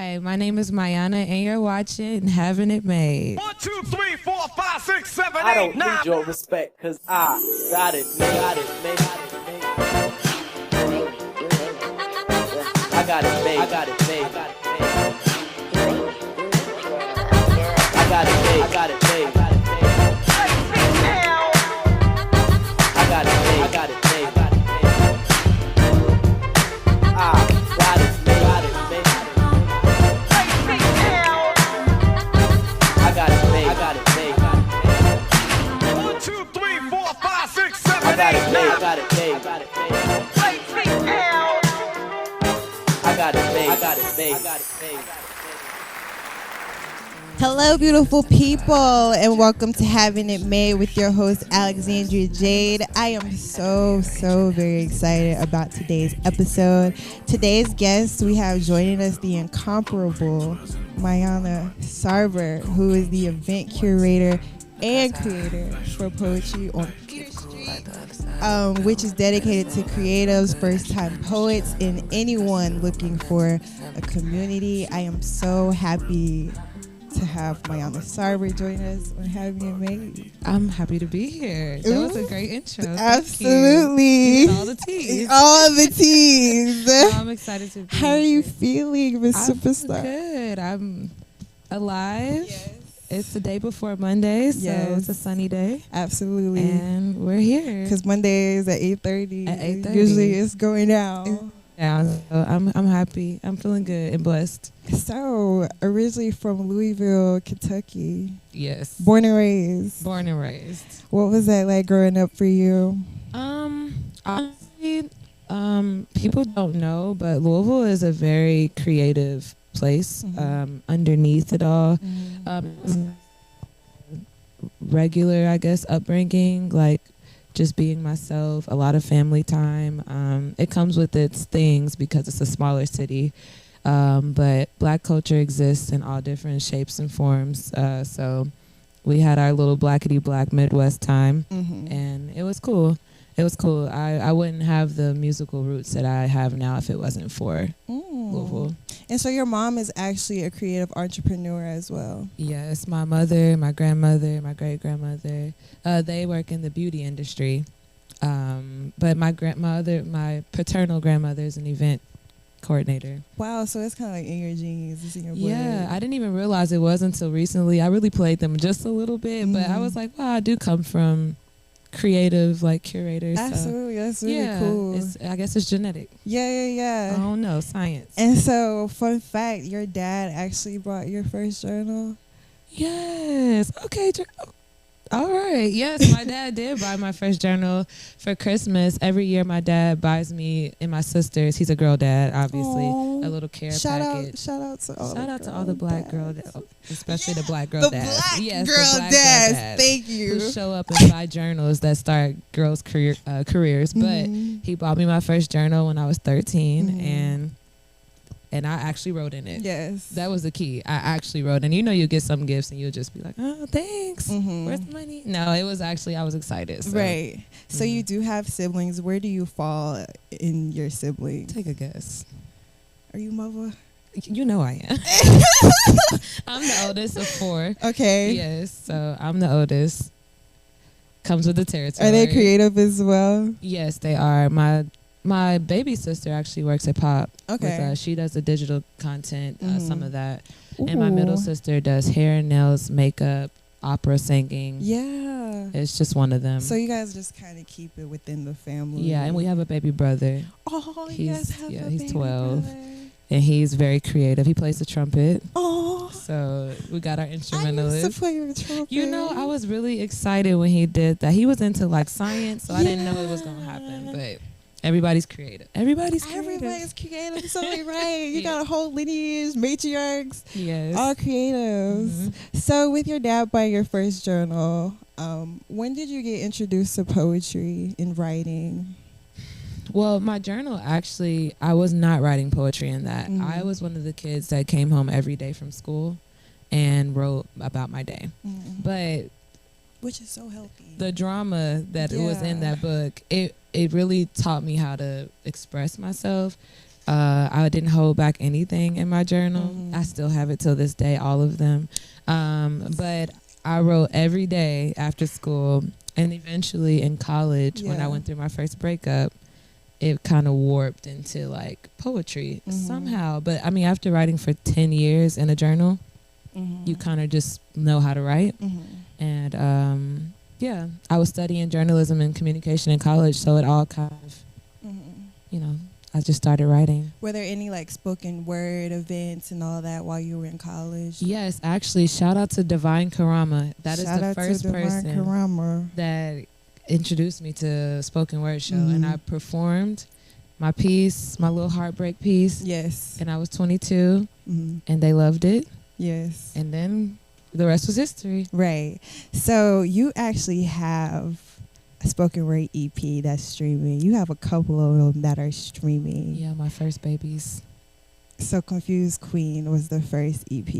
Hi, my name is Miyana, and you're watching Having It Made. 1, 2, 3, 4, 5, 6, 7, 8, 9. I don't need your respect, cause I got it, made. I got it made. I got it made. I got it made. I got it made. I got it made. I got it made. I got it made. I got it made. 1, 2, 3, 4, 5, 6, 7, I got 8, it 9. made. I got it made. I got it made. I got it made. I got it made. I got it made. Hello, beautiful people, and welcome to Having It Made with your host, Alexandria Jade. I am so very excited about today's episode. Today's guest, we have joining us the incomparable Miyana Sarver, who is the event curator and creator for Poetry on Fifth Street, which is dedicated to creatives, first-time poets, and anyone looking for a community. I am so happy to have Miyana Sarver join us on Having It Made. I'm happy to be here. That was a great intro. Absolutely. You did all the teas. All the teas. I'm excited to be How are you here. feeling, Miss I feel Superstar? good. I'm alive. Yes. It's the day before Monday, so Yes. it's a sunny day. Absolutely. And we're here. Because Monday is at 8:30. At 8:30. Usually it's going down. Yeah, so I'm happy. I'm feeling good and blessed. So, originally from Louisville, Kentucky. Yes. Born and raised. Born and raised. What was that like growing up for you? Honestly, people don't know, but Louisville is a very creative place. Mhm. Underneath it all, regular, I guess, upbringing, like just being myself, a lot of family time. It comes with its things because it's a smaller city. But Black culture exists in all different shapes and forms. So we had our little blackety black Midwest time, and it was cool. It was cool. I wouldn't have the musical roots that I have now if it wasn't for Louisville. And so your mom is actually a creative entrepreneur as well. Yes, my mother, my grandmother, my great-grandmother, they work in the beauty industry. But my paternal grandmother is an event coordinator. Wow, so it's kind of like in your genes, it's in your blood. Yeah, I didn't even realize it was until recently. I really played them just a little bit, but I was like, wow, I do come from creative, like curators. Absolutely, that's really yeah, cool. I guess it's genetic. Yeah. I don't know, science. And so, fun fact, your dad actually bought your first journal. Yes. Okay. All right. Yes, my dad did buy my first journal for Christmas. Every year my dad buys me and my sisters, he's a girl dad, obviously, Aww. a little care Shout package. Shout out to all the black girl dads, especially the black girl dads. Black Yes, girl the black dads. girl dads. Thank you. Who show up and buy journals that start girls' careers. But he bought me my first journal when I was 13, and I actually wrote in it. Yes. That was the key. I actually wrote. And you know, you get some gifts and you'll just be like, oh, thanks. Mm-hmm. Where's the money? No, it was actually, I was excited. So. Right. So you do have siblings. Where do you fall in your siblings? Take a guess. Are you mother? You know I am. I'm the oldest of 4. Okay. Yes, so I'm the oldest. Comes with the territory. Are they creative as well? Yes, they are. My baby sister actually works at Pop. Okay. She does the digital content, some of that. Ooh. And my middle sister does hair, nails, makeup, opera singing. Yeah. It's just one of them. So you guys just kind of keep it within the family. Yeah, and we have a baby brother. Oh, He's 12. 12. And he's very creative. He plays the trumpet. Oh. So we got our I used instrumentalist. to play the trumpet. You know, I was really excited when he did that. He was into like science, so I didn't know it was gonna happen. But everybody's creative. Everybody's creative. So right. You got a whole lineage, matriarchs, Yes. all creatives. So with your dad buying your first journal, when did you get introduced to poetry and writing? Well, my journal, actually, I was not writing poetry in that. I was one of the kids that came home every day from school and wrote about my day. But which is so healthy. The drama that was in that book, it really taught me how to express myself. I didn't hold back anything in my journal. I still have it till this day, all of them. But I wrote every day after school, and eventually in college, when I went through my first breakup, it kind of warped into like poetry somehow. But I mean, after writing for 10 years in a journal, you kind of just know how to write. And yeah, I was studying journalism and communication in college, so it all kind of, you know, I just started writing. Were there any like spoken word events and all that while you were in college? Yes, actually, shout out to Divine Karama. That is the first person that introduced me to spoken word show, and I performed my piece, my little heartbreak piece. Yes. And I was 22, and they loved it. Yes. And then the rest was history. Right. So you actually have a spoken word EP that's streaming. You have a couple of them that are streaming. Yeah, my first babies. So Confused Queen was the first EP.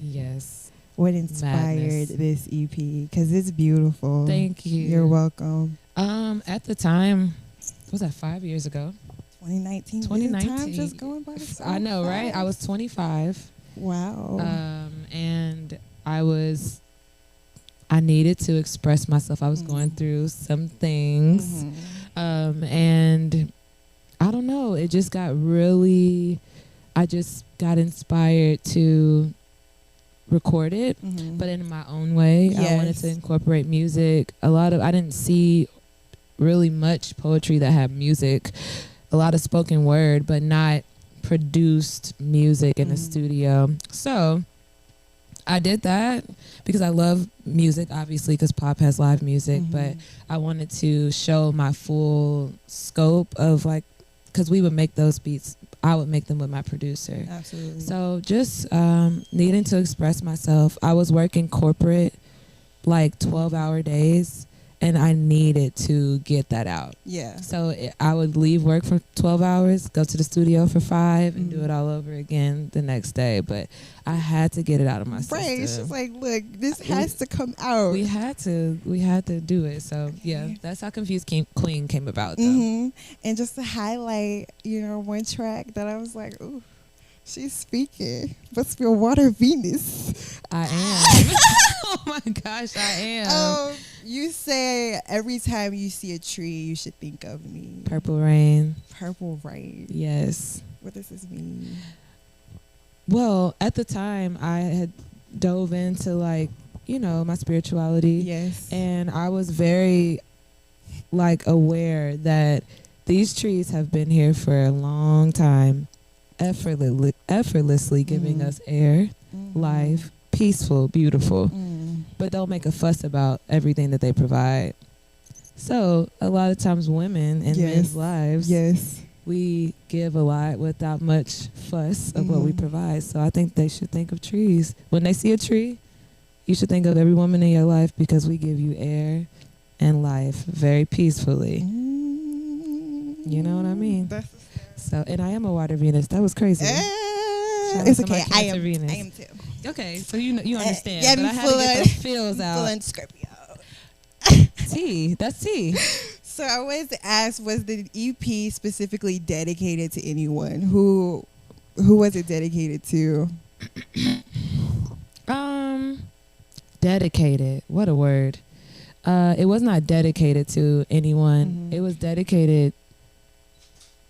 Yes. What inspired this EP? Because it's beautiful. Thank you. You're welcome. At the time, was that 5 years ago? 2019. 2019. Time just going by so I know, fast. right? I was 25. Wow. And I needed to express myself. I was going through some things. And I don't know, it just got really, I just got inspired to record it, but in my own way. Yes. I wanted to incorporate music. I didn't see really much poetry that had music. A lot of spoken word, but not produced music in a studio. So I did that because I love music, obviously, because pop has live music, but I wanted to show my full scope of like, because we would make those beats, I would make them with my producer. Absolutely. So just needing to express myself. I was working corporate, like 12-hour days, and I needed to get that out. Yeah. So I would leave work for 12 hours, go to the studio for 5, and do it all over again the next day. But I had to get it out of my system. Right. It's just like, look, this has to come out. We had to do it. So yeah, that's how Confused Queen came about. Though. And just to highlight, one track that I was like, ooh, she's speaking. Must be a water Venus. I am. Oh my gosh, I am. You say every time you see a tree, you should think of me. Purple rain. Purple rain. Yes. What does this mean? Well, at the time, I had dove into my spirituality. Yes. And I was very aware that these trees have been here for a long time, effortlessly giving us air, life, peaceful, beautiful. But don't make a fuss about everything that they provide. So a lot of times women in men's lives, we give a lot without much fuss of what we provide. So I think they should think of trees. When they see a tree, you should think of every woman in your life because we give you air and life very peacefully. You know what I mean? So, and I am a water Venus. That was crazy. It's okay. I am too. Okay, so you understand. Yeah, but I had to get those feels out. Full on Scorpio. Tea. That's tea. So I wanted to ask, was the EP specifically dedicated to anyone? Who was it dedicated to? Dedicated. What a word. It was not dedicated to anyone. It was dedicated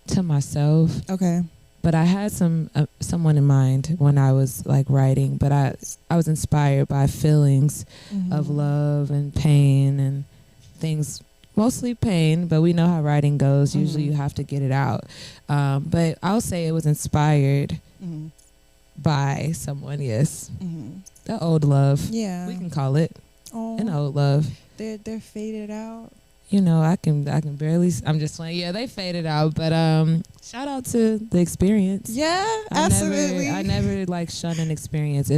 to myself. Okay. But I had someone in mind when I was writing, but I was inspired by feelings of love and pain and things, mostly pain, but we know how writing goes. Usually you have to get it out. But I'll say it was inspired by someone, yes. The old love. Yeah. We can call it an old love. They're faded out. I can barely. I'm just playing. Yeah, they faded out, but shout out to the experience. Yeah, absolutely. I never shun an experience.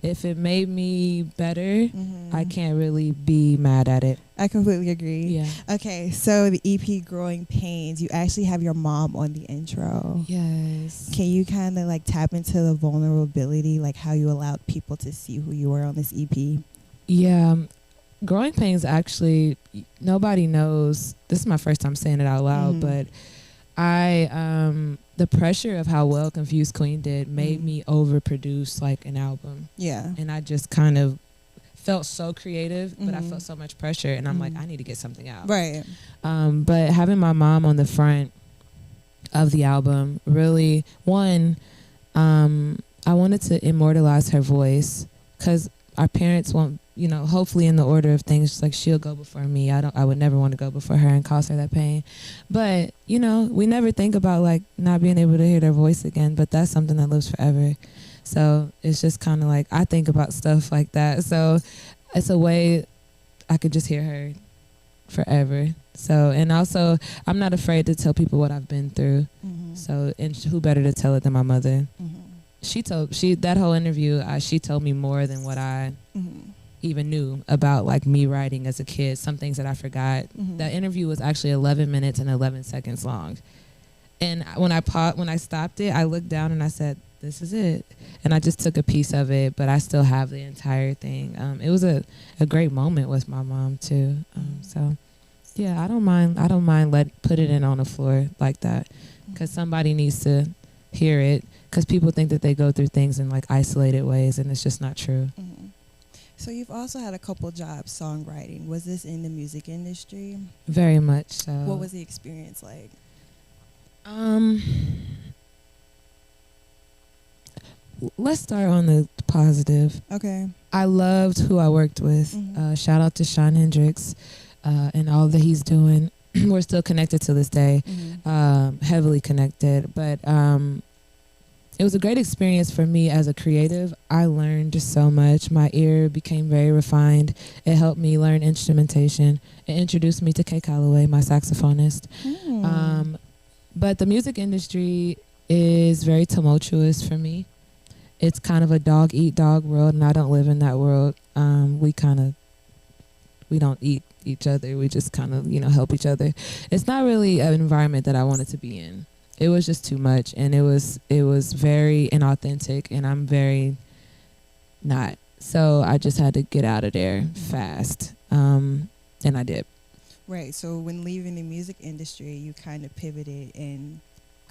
If it made me better, I can't really be mad at it. I completely agree. Yeah. Okay, so the EP Growing Pains, you actually have your mom on the intro. Yes. Can you kind of tap into the vulnerability, how you allowed people to see who you were on this EP? Yeah. Growing Pains, actually, nobody knows. This is my first time saying it out loud, but the pressure of how well Confused Queen did made me overproduce like an album. Yeah. And I just kind of felt so creative, but I felt so much pressure, and I'm like, I need to get something out. Right. But having my mom on the front of the album, really, one, I wanted to immortalize her voice, because our parents won't, hopefully in the order of things, like she'll go before me. I would never want to go before her and cause her that pain. But, we never think about like not being able to hear their voice again, but that's something that lives forever. So it's just kind of like, I think about stuff like that. So it's a way I could just hear her forever. So, and also I'm not afraid to tell people what I've been through. So, and who better to tell it than my mother? That whole interview, she told me more than what I even knew about like me writing as a kid, some things that I forgot. That interview was actually 11 minutes and 11 seconds long. And when I stopped it, I looked down and I said, this is it. And I just took a piece of it, but I still have the entire thing. It was a great moment with my mom too. So yeah, I don't mind put it in on the floor like that, because somebody needs to hear it, because people think that they go through things in like isolated ways, and it's just not true. So you've also had a couple jobs songwriting. Was this in the music industry? Very much so. What was the experience like? Let's start on the positive. Okay. I loved who I worked with. Shout out to Sean Hendricks and all that he's doing. We're still connected to this day, heavily connected. But it was a great experience for me as a creative. I learned just so much. My ear became very refined. It helped me learn instrumentation. It introduced me to Kay Calloway, my saxophonist. But the music industry is very tumultuous for me. It's kind of a dog-eat-dog world, and I don't live in that world. We don't eat each other. We just kind of, help each other. It's not really an environment that I wanted to be in. It was just too much, and it was very inauthentic, and I'm very not. So I just had to get out of there fast, and I did. Right. So when leaving the music industry, you kind of pivoted and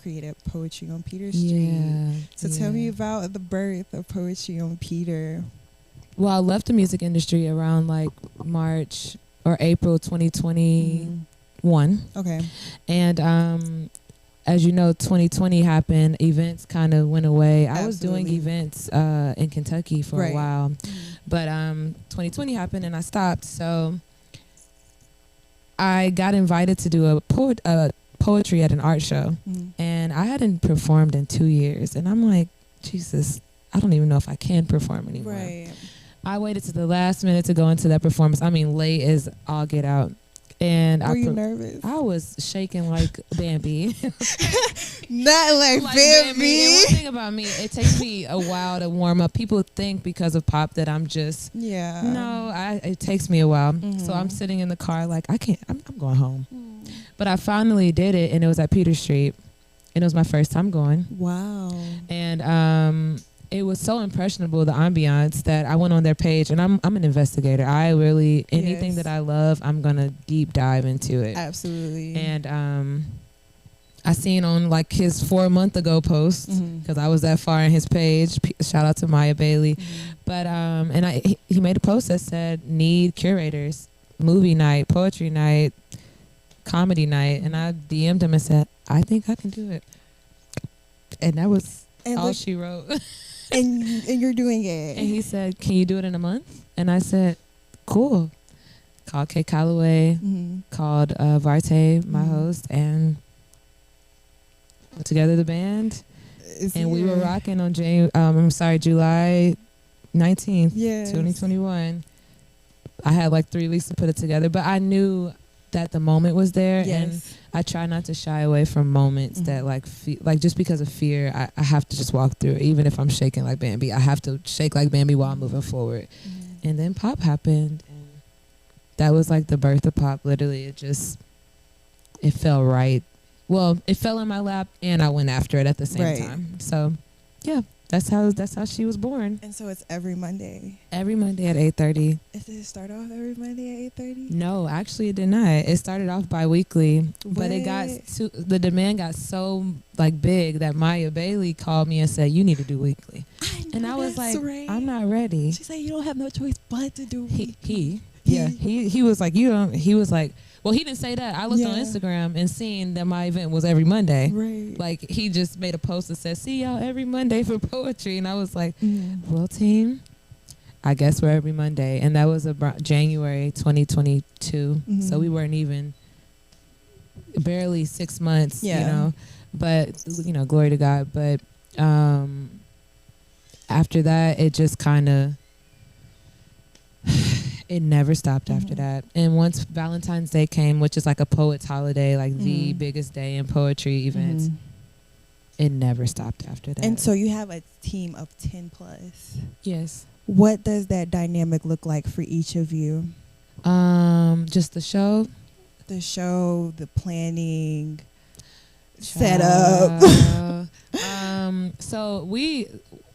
created Poetry on Peter Street. Yeah. So tell me about the birth of Poetry on Peter. Well, I left the music industry around like March or April 2021. Okay. And as you know, 2020 happened. Events kind of went away. I was doing events in Kentucky for a while. But 2020 happened and I stopped. So I got invited to do a poetry at an art show. And I hadn't performed in 2 years. And I'm like, Jesus, I don't even know if I can perform anymore. Right. I waited to the last minute to go into that performance. I mean, late as all get out. And were you nervous? I was shaking like Bambi. Not like Bambi. And one thing about me, it takes me a while to warm up. People think because of pop that I'm just it takes me a while. So I'm sitting in the car like I'm going home. But I finally did it, and it was at Peter Street, and it was my first time going. Wow. And it was so impressionable, the ambiance, that I went on their page, and I'm an investigator. I really, anything that I love, I'm going to deep dive into it. Absolutely. And I seen on like his 4 month ago post, because I was that far in his page. Shout out to Maya Bailey. But he made a post that said, need curators, movie night, poetry night, comedy night. And I DM'd him and said, I think I can do it. And that was all she wrote. And you're doing it. And he said, can you do it in a month? And I said, cool. Called Kay Calloway, called Varte, my host, and put together the band. And we were rocking on July 19th, 2021. I had like 3 weeks to put it together, but I knew that the moment was there, and I try not to shy away from moments that like just because of fear, I have to just walk through it. Even if I'm shaking like Bambi, I have to shake like Bambi while I'm moving forward. And then pop happened, and that was like the birth of pop. Literally, it fell right. Well, it fell in my lap, and I went after it at the same time. So, yeah. that's how she was born. And so it's every Monday. Every Monday at 8:30. Did it start off every Monday at 8:30? No, actually it did not. It started off bi-weekly, but it got What? the demand got so like big that Maya Bailey called me and said, "You need to do weekly." And I was that's like, right. "I'm not ready." She said you don't have no choice but to do He was like, "You don't." He was like, "Well, he didn't say that." I looked on Yeah. Instagram and seen that my event was every Monday. Right. Like he just made a post that said, "See y'all every Monday for poetry," and I was like, Mm. "Well, team, I guess we're every Monday." And that was about January 2022. So we weren't even barely 6 months, Yeah. you know. But glory to God. But after that, it just kind of it never stopped after that. And once Valentine's Day came, which is like a poet's holiday, like the biggest day in poetry events, it never stopped after that. And so you have a team of 10 plus. Yes. What does that dynamic look like for each of you? Just the show. The show, the planning, setup. So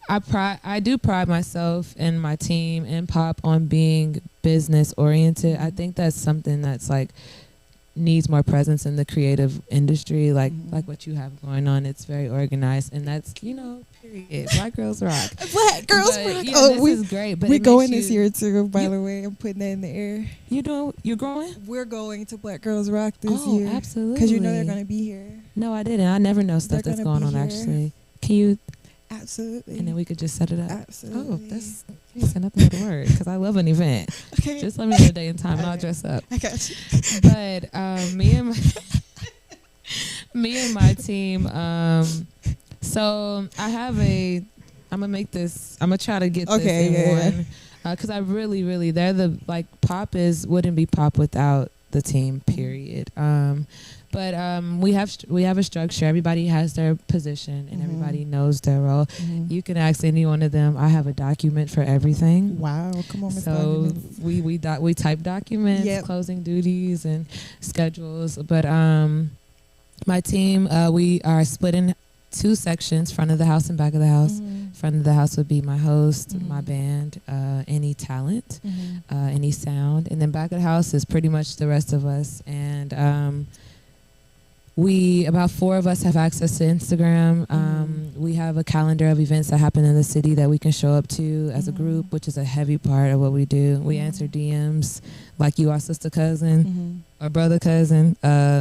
I do pride myself and my team and Pop on being business oriented. I think that's something that's like needs more presence in the creative industry, like what you have going on. It's very organized, and that's period. Black girls rock. Black girls rock. Yeah, this is great. But we're going this year too. By the way, I'm putting that in the air. You're going? We're going to Black Girls Rock this Oh, year. absolutely. Because they're going to be here. No, I didn't. I never know stuff They're that's gonna going be on. here. Actually, can you? Absolutely. And then we could just set it up. Absolutely. Oh, that's you said nothing but a word because I love an event. Okay. Just let me know the day and time and I'll dress up. I got you. But me and my team. So I have I'm gonna try to get this in one because I really they're the Pop wouldn't be Pop without the team. Period. But we have a structure. Everybody has their position and everybody knows their role. You can ask any one of them. I have a document for everything. Wow, come on, Ms. So Documents. we type documents, closing duties and schedules. But my team, we are split in 2 sections: front of the house and back of the house. Front of the house would be my host, my band, any talent, any sound, and then back of the house is pretty much the rest of us. And about 4 of us have access to Instagram. We have a calendar of events that happen in the city that we can show up to as a group, which is a heavy part of what we do. We answer DMs like you are sister cousin or brother cousin,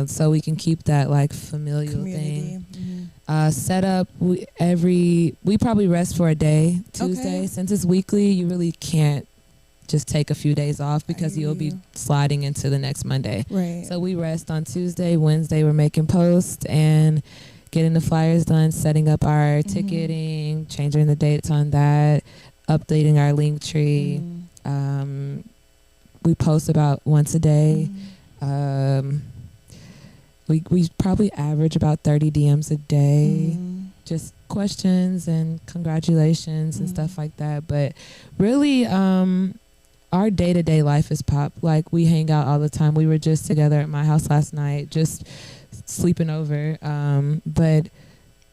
so we can keep that familial Community. thing. Set up, we probably rest for a day, Tuesday. Okay. Since it's weekly, you really can't just take a few days off because you'll be sliding into the next Monday. Right. So we rest on Tuesday. Wednesday we're making posts and getting the flyers done, setting up our ticketing, changing the dates on that, updating our link tree. We post about once a day. We probably average about 30 DMs a day. Just questions and congratulations and stuff like that. But really, our day-to-day life is Pop. We hang out all the time. We were just together at my house last night, just sleeping over. But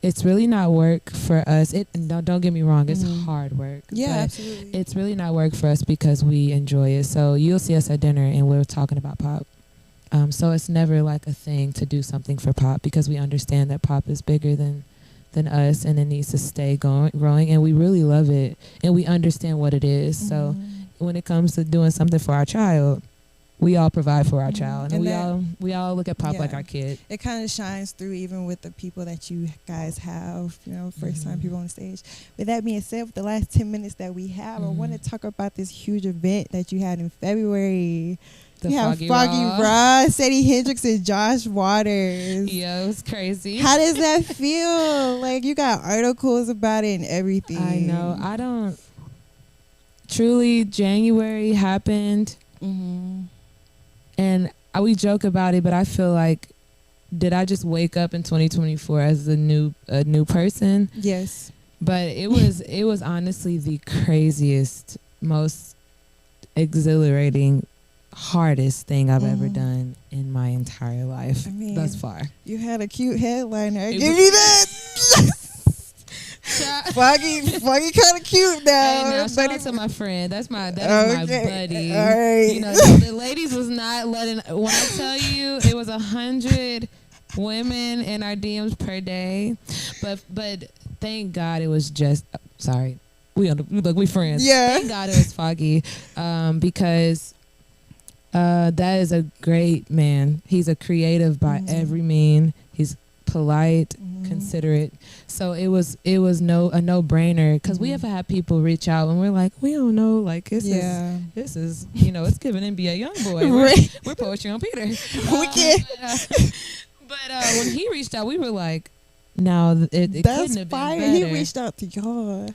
it's really not work for us. Don't get me wrong, it's hard work. Yeah, but absolutely. it's really not work for us because we enjoy it. So you'll see us at dinner and we're talking about Pop. So it's never a thing to do something for Pop because we understand that Pop is bigger than us and it needs to stay growing, and we really love it and we understand what it is. So when it comes to doing something for our child, we all provide for our child, and we all look at Pop like our kid. It kind of shines through even with the people that you guys have, first time people on the stage. With that being said, with the last 10 minutes that we have, I want to talk about this huge event that you had in February. The you have Foggy Foggy Raw, Sadie Hendricks, and Josh Waters. Yeah, it was crazy. How does that feel? You got articles about it and everything. I know. Truly, January happened, and we joke about it, but I feel like, did I just wake up in 2024 as a new person? Yes. But it was honestly the craziest, most exhilarating, hardest thing I've ever done in my entire life thus far. You had a cute headliner. It Give me that. Foggy kind of cute now. Hey, now shout but out to my friend. That is my buddy. All right. You know, the ladies was not letting. When I tell you, it was 100 women in our DMs per day, but thank God it was just. Sorry, we friends. Yeah. Thank God it was Foggy, because that is a great man. He's a creative by every mean. He's polite, considerate. So it was a no-brainer, because we have had people reach out and we're like, we don't know, like this is it's giving NBA Youngboy. Right. We're Poetry on Peter. We can't. But when he reached out, we were like, no, it couldn't That's have fire. been He better. reached out to y'all.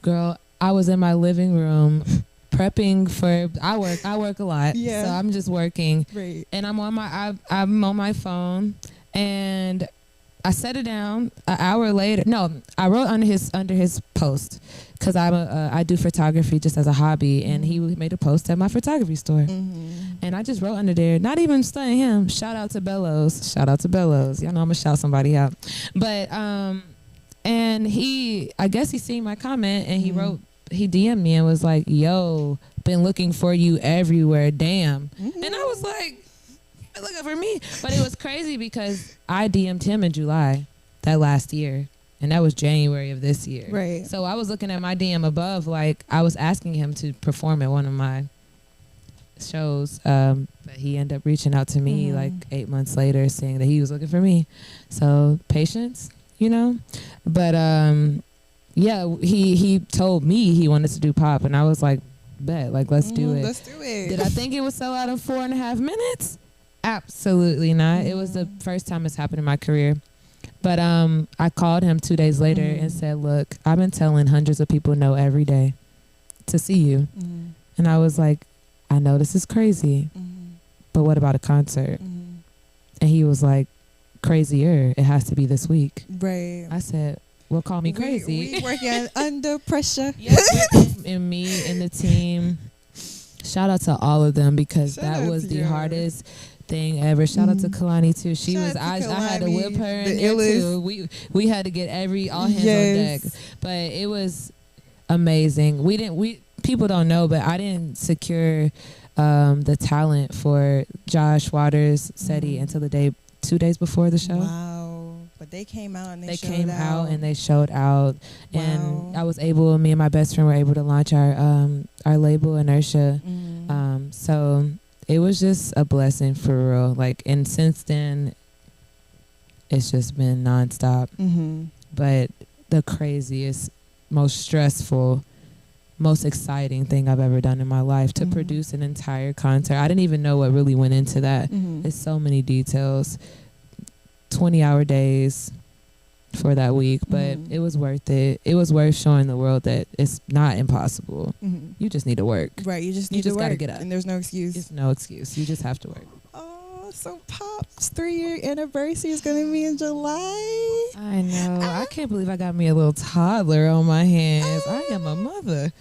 Girl, I was in my living room prepping for. I work a lot, Yeah. so I'm just working, Right. and I'm on my phone, and I set it down. An hour later, no, I wrote under his post, because I do photography just as a hobby, and he made a post at my photography store, and I just wrote under there, not even studying him. Shout out to Bellows. Y'all know I'm gonna shout somebody out, but and I guess he seen my comment, and he DM'd me and was like, yo, been looking for you everywhere, damn. And I was like, looking for me. But it was crazy because I DM'd him in July that last year, and that was January of this year. Right. So I was looking at my DM above, like I was asking him to perform at one of my shows, but he ended up reaching out to me like 8 months later saying that he was looking for me. So patience, but yeah, he told me he wanted to do pop, and I was like, bet, like let's do it. Let's do it. Did I think it would sell out in 4.5 minutes? Absolutely not. It was the first time it's happened in my career. But I called him 2 days later and said, look, I've been telling hundreds of people no every day to see you. And I was like, I know this is crazy, but what about a concert? And he was like, crazier. It has to be this week. Right. I said, well, call me crazy. We working under pressure. And me and the team. Shout out to all of them, because Shout that out was to the y'all. hardest thing ever. Shout out to Kalani too. She Shout was. out to I had to whip her Kalani, in the there illest. too. We had to get all hands Yes. on deck. But it was amazing. People don't know, but I didn't secure the talent for Josh Waters SETI until 2 days before the show. Wow. But they came out and They showed came out out. and they showed out, Wow. and I was able. Me and my best friend were able to launch our label Inertia. So it was just a blessing for real. Like, and since then, it's just been nonstop. But the craziest, most stressful, most exciting thing I've ever done in my life, to produce an entire concert. I didn't even know what really went into that. It's so many details. 20-hour days for that week, but it was worth it. It was worth showing the world that it's not impossible. You just need to work. Right. You just need to just work. gotta get up. And there's no excuse. There's no excuse. You just have to work. Oh, so Pop's 3-year anniversary is going to be in July. I know. I can't believe I got me a little toddler on my hands. I am a mother.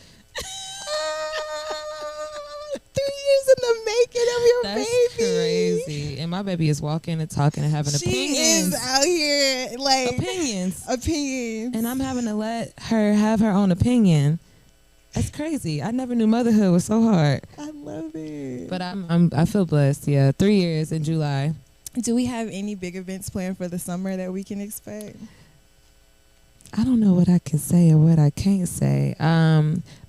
3 years in the making of your That's baby. crazy. And my baby is walking and talking and having She opinions. is out here like Opinions. opinions. And I'm having to let her have her own opinion. That's crazy. I never knew motherhood was so hard. I love it. But I feel blessed. Yeah, 3 years in July. Do we have any big events planned for the summer that we can expect? I don't know what I can say or what I can't say.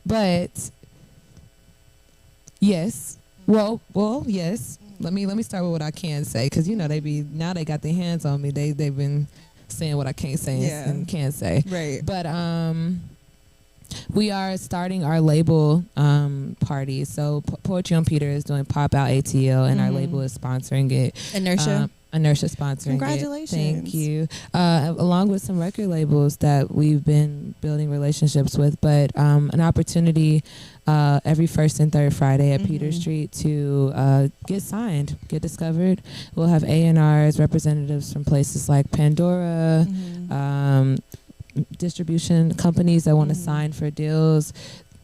But yes. Well, yes. Let me start with what I can say, because they got their hands on me. They've been saying what I can't say and can't say. Right. But we are starting our label party. So Poetry on Peter is doing Pop Out ATL, and our label is sponsoring it. Inertia. Inertia sponsoring Congratulations. it. Thank you. Along with some record labels that we've been building relationships with, but an opportunity every first and third Friday at Peter Street to get signed, get discovered. We'll have A&Rs, representatives from places like Pandora, distribution companies that want to sign for deals,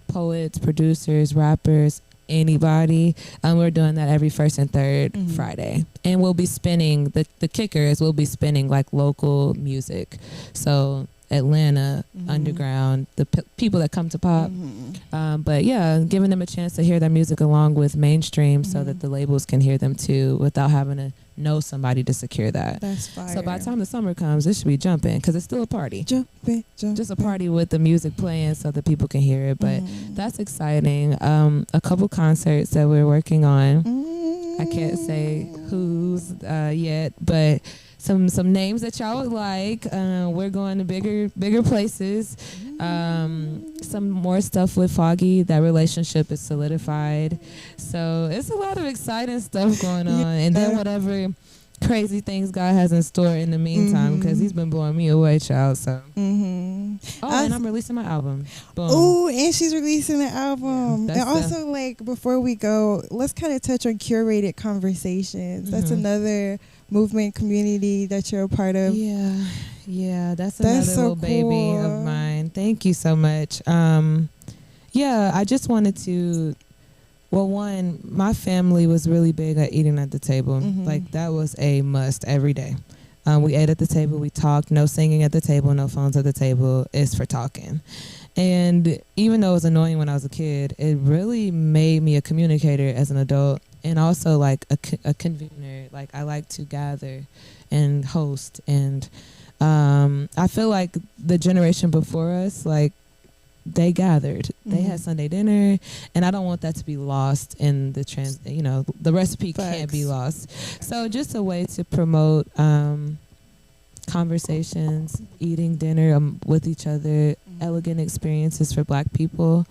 poets, producers, rappers, anybody. We're doing that every first and third Friday. And we'll be spinning, the kicker is we'll be spinning like local music. So Atlanta underground, the people that come to pop. But yeah, giving them a chance to hear their music along with mainstream so that the labels can hear them too without having to know somebody to secure that. That's fire. So by the time the summer comes, it should be jumping because it's still a party. Jumping. Just a party with the music playing so that people can hear it. But that's exciting. A couple concerts that we're working on. I can't say who's yet, but some names that y'all would like. We're going to bigger places. Some more stuff with Foggy. That relationship is solidified. So it's a lot of exciting stuff going on. And then whatever crazy things God has in store in the meantime, because he's been blowing me away, child. So and I'm releasing my album. Boom. Oh, and she's releasing the album. Yeah, and also, like, before we go, let's kind of touch on curated conversations. That's another movement community that you're a part of. Yeah, that's another so little baby of mine. Thank you so much. I just wanted to. Well, one, my family was really big at eating at the table. Like, that was a must every day. We ate at the table. We talked. No singing at the table. No phones at the table. It's for talking. And even though it was annoying when I was a kid, it really made me a communicator as an adult and also, like, a convener. Like, I like to gather and host. And I feel like the generation before us, like, they gathered. They had Sunday dinner, and I don't want that to be lost in the the recipe can't be lost. So just a way to promote conversations, eating dinner with each other, elegant experiences for Black people.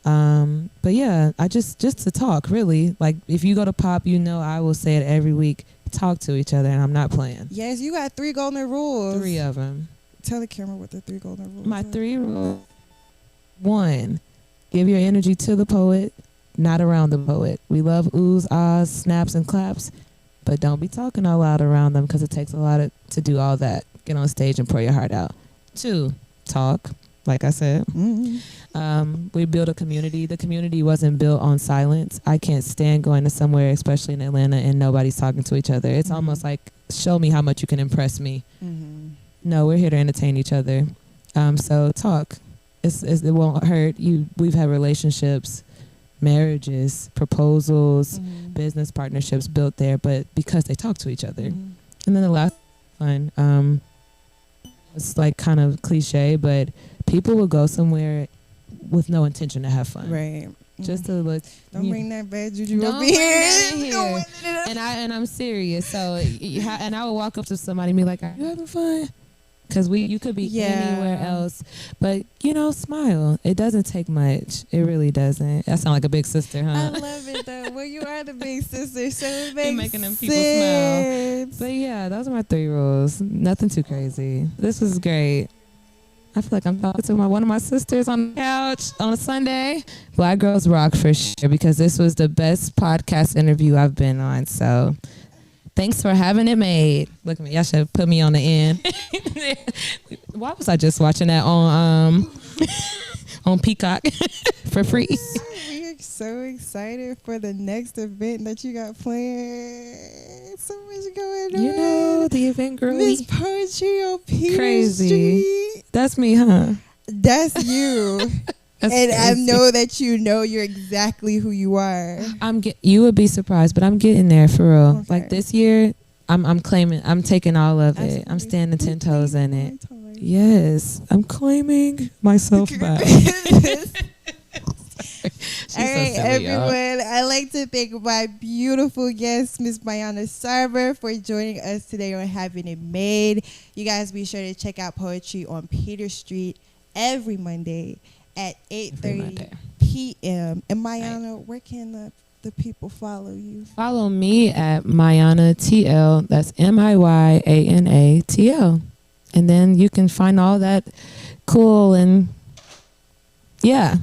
But yeah, I just to talk, really. Like, if you go to Pop, I will say it every week, talk to each other, and I'm not playing. Yes, you got 3 golden rules. 3 of them. Tell the camera what the 3 golden rules My are. 3 rules. 1, give your energy to the poet, not around the poet. We love oohs, ahs, snaps, and claps, but don't be talking out loud around them because it takes a lot to do all that. Get on stage and pour your heart out. 2, talk, like I said. We build a community. The community wasn't built on silence. I can't stand going to somewhere, especially in Atlanta, and nobody's talking to each other. It's almost like, show me how much you can impress me. No, we're here to entertain each other. So talk. It won't hurt. We've had relationships, marriages, proposals, business partnerships built there, but because they talk to each other. And then the last one, it's like kind of cliche, but people will go somewhere with no intention to have fun. Right. Just to look. Don't bring that bad juju Don't up bring that in here. here. And I'm serious. So and I would walk up to somebody and be like, "Are you having fun?" Because you could be anywhere else, but smile. It doesn't take much. It really doesn't. I sound like a big sister, huh? I love it though. Well, you are the big sister, so it makes making them people smile. But yeah, those are my 3 rules. Nothing too crazy. This was great. I feel like I'm talking to one of my sisters on the couch on a Sunday. Black Girls Rock for sure, because this was the best podcast interview I've been on. So. Thanks for having it made. Look at me. Y'all should put me on the end. Why was I just watching that on on Peacock for free? We are so excited for the next event that you got planned. So much going on. The event girl. Miss Poetry on Peter Crazy. Street. That's me, huh? That's you. And crazy. I know that you're exactly who you are. You would be surprised, but I'm getting there for real. Okay. Like this year, I'm taking all of it. Absolutely. I'm standing 10 toes in it. Yes, I'm claiming myself back. All right, everyone. I'd like to thank my beautiful guest, Miss Miyana Sarver, for joining us today on Having It Made. You guys be sure to check out Poetry on Peter Street every Monday at 8:30 p.m. And Miyana, where can the people follow you? Follow me at Miyana TL. That's MIYANATL. And then you can find all that cool and yeah.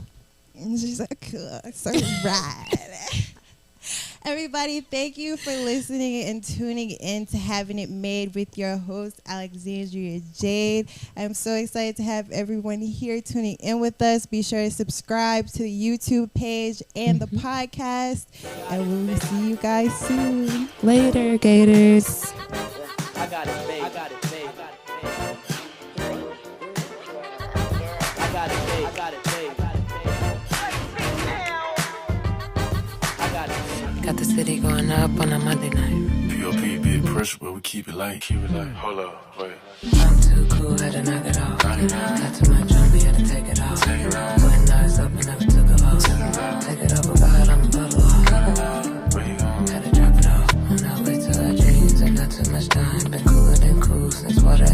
She's like, cool. So right. Everybody, thank you for listening and tuning in to Having It Made with your host, Alexandria Jade. I'm so excited to have everyone here tuning in with us. Be sure to subscribe to the YouTube page and the podcast. And we will see you guys soon. Later, Gators. I got it, babe. I got it, babe. I got it, babe. Got the city going up on a Monday night. P.O.P. big pressure, but we keep it light. Hold up, wait. I'm too cool, had to knock it off. Got too much on me, had to take it off. When eyes up and never took it off. Take it off, oh God, I'm a bubble off. Where you going? Had to drop it off. On our way to our dreams, ain't got too much time. Been cooler than cool since water